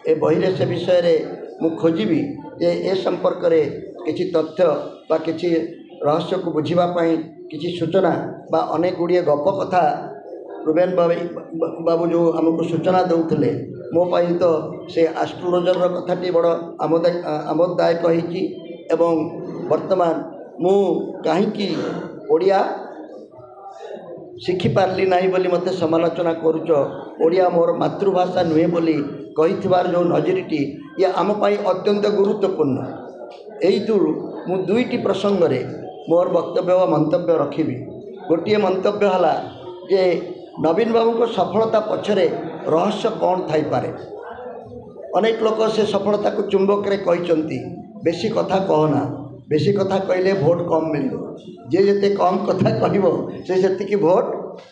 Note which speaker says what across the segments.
Speaker 1: ए बही से विषय मु खोजी ए संपर्क में किसी तथ्य बा किसी रहस्य को बुझापी किसी सूचना बा अनेक गुड़िए गप कथा रुबेन बाबू जो आमको सूचना दौले मो पाई तो से एस्ट्रोलोजर कथाटी बड़ आमोददायक होगी एवं वर्तमान मु कहीं ओडिया शिखिपारि ना बोली मत समालोचना करुच ओडिया मोर मातृभाषा नुहे बोली कही जो नजरीटी ये आम पाई अत्यंत गुरुत्वपूर्ण यही मु दुईटी प्रसंग रे मोर वक्तव्य व मंतव्य रखी गोटे मंतव्य है जे नवीन बाबू को सफलता पछरे रहस्य कौन थाई पारे। अनेक लोग से सफलता को चुंबक रे कहते बेसी कथा कहना बेसी कथा कहले भोट कम मिल जे जेते कम कथा कहबो से सेतिकी भोट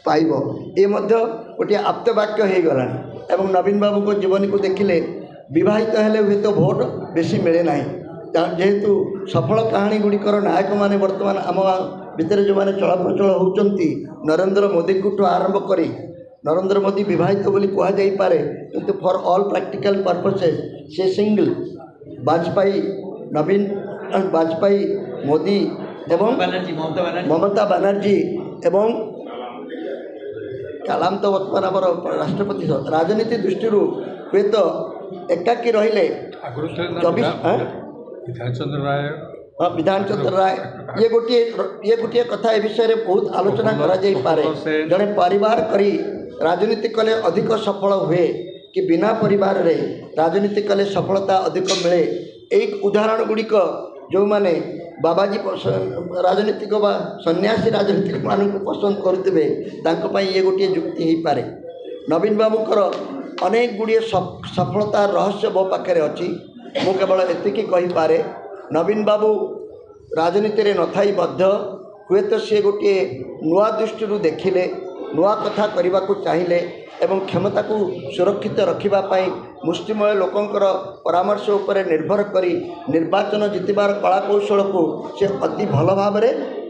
Speaker 1: पाइब ये गोटे आप्तवाक्य हो गला एवं नवीन बाबू को जीवन को देखिले विवाहित हेले हुए तो भोट बेसी मिले ना जेहेतु सफल कहानी गुड़िकर नायक मैंने वर्तमान आम भितर जो मैंने चलप्रचल होती नरेंद्र मोदी को आरंभ कर नरेंद्र मोदी विवाहित बोली कहुपे किंतु फॉर ऑल प्रैक्टिकल पर्पसेस से सिंगल वाजपेयी नवीन वाजपेयी मोदी एवं ममता बनर्जी एवं कलाम तो वर्तमान आम राष्ट्रपति राजनीति दृष्टि हुए तो एकाकी रहिले 24 विधान चंद्र राय ये गोटे कथा ए विषय में बहुत आलोचना करा पारे जड़े परिवार करी राजनीति कले अधिक सफल हुए कि बिना परिवार रे राजनीति कले सफलता अधिक मिले। एक उदाहरण गुड़िक जो माने बाबाजी राजनीतिक बा सन्यासी राजनीतिक मान को पसंद करुवे ये गोटे जुक्ति हो पारे। नवीन बाबूकर अनेक गुड़िए सफलता रहस्य मो पाखे अच्छी मु केवल एतिकी कहीपे नवीन बाबू राजनीति रे नथाई मध्य हुए तो सी गोटे नुआ दृष्टि देखिले नुआ कथा करने को चाहिए एवं क्षमता को सुरक्षित रखापी मुष्टिमय लोकंकर परामर्श उपर निर्भर करी निर्वाचन जितबार कला कौशल को से अति भल भाव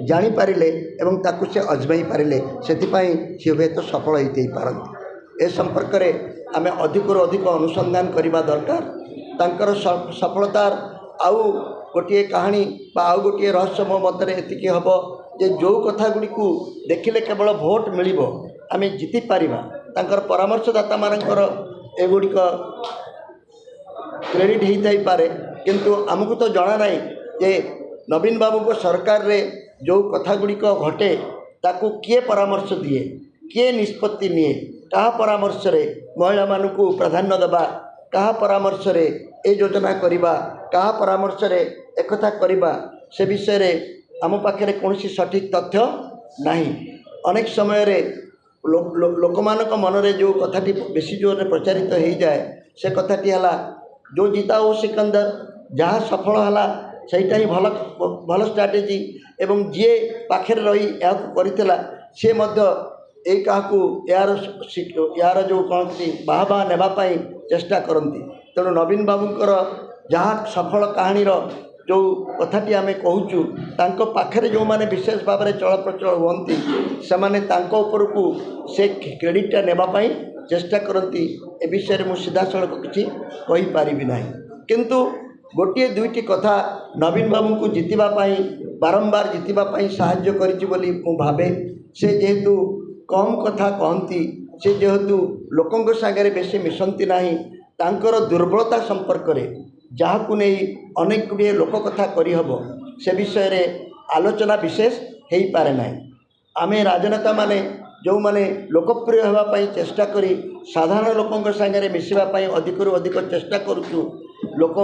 Speaker 1: जानीपारे एवं ताकू से अजमाई पारे से हुए तो सफल होते पारती। ए संपर्क में आम अधिक अधिक अनुसंधान करने दरकार तांकर सफलतार आउ गोटे कहानी बा आउ गोटे रहस्य मो मतरे एतिकी हम जे जो कथा गुड़ी को देखिले केवल भोट मिलिबो आमे जीति पारिबा तांकर परामर्शदाता मानकर एगुड़िक क्रेडिट होई पारे किंतु आमको तो जाना नहीं जे नवीन बाबू को सरकार रे जो कथा गुड़िक घटे ताकू किए परामर्श दिए किए निष्पत्ति निए कहा परामर्श रे महिला मानू प्राधान्य देवा कहा परामर्श रे ए योजना करिबा कहा परामर्श रे एकथा करिबा से विषय रे आम पाखे कौन सठिक तथ्य नहीं। अनेक समय रे लोक मानक मनरे जो कथाटी बेसी जोर प्रचारित हो जाए से कथाटी है जो जीता हो सिकंदर जहाँ सफल है सहीटा ही भल भल स्ट्राटेजी एवं जी पाखे रही करथिला से यही क्या यार जो कहती बाहबा नेबाई चेष्टा करती तेणु नवीन बाबूंकर जहाँ सफल कहानी जो कथाटी आम कहूँ तांको पाखरे जो माने विशेष भाव में चल प्रचल हुंती से माने तांको उपरकू से क्रेडिटा नेबाई चेष्टा करती ए विषय में सीधा सड़क किसी कहीपरि ना किंतु गोटे दुईटी कथा नवीन बाबू को जितवाई बारंबार जितवाई साहाय्य करिछि बोली मु भावे से जेहेतु कम कथा कहती से जेहेतु लोकों सागरे बेसी मिशंती नाही तांकर दुर्बलता संपर्क में जहाँ को नहीं अनेक गुड़िए लोक कथा करहब से विषय रे आलोचना विशेष हो पारे ना। आमे राजनेता माने जो माने लोकप्रिय होगापाई चेष्टा करी साधारण लोकों सागरे मिसवाई अधिक अधिक चेष्टा करुचु लोक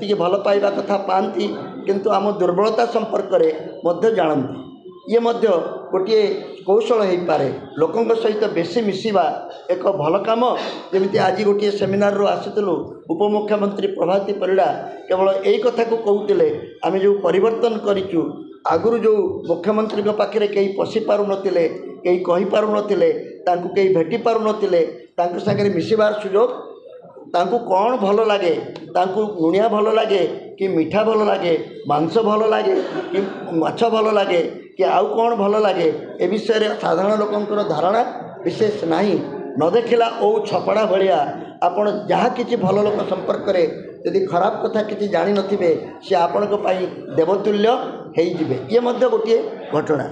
Speaker 1: जी भल पाइबा कथा पाती किंतु आम दुर्बलता संपर्क में जानती ये गोटे कौशल हो पारे लोकों सहित बेसी मिसवा एक भल कम जमी आज गोटे सेमिनार रू आसीलु उपमुख्यमंत्री प्रभाती परिड़ा केवल यही कथा को कहते आम जो परिवर्तन करूँ आगुरी जो मुख्यमंत्री पाखे कहीं पशि पार नथिले कहीं कही पार नथिले तांको कहीं भेटी पार नथिले तांको सागरे मिसबार सुजोग तांको कौन भल लगे तांको लुणिया भल लगे कि मीठा भल लगे मांस भल लगे कि माछ भल लगे कि आउ कौन भल लगे ए विषय रे साधारण लोकंकर धारणा विशेष नहीं न देखला ओ छपड़ा भाया आपण जहाँ किसी भल लोक संपर्क में यदि खराब कथा किसी जानी नथिबे से आपण देवतुल्य हो ये गोटे घटना।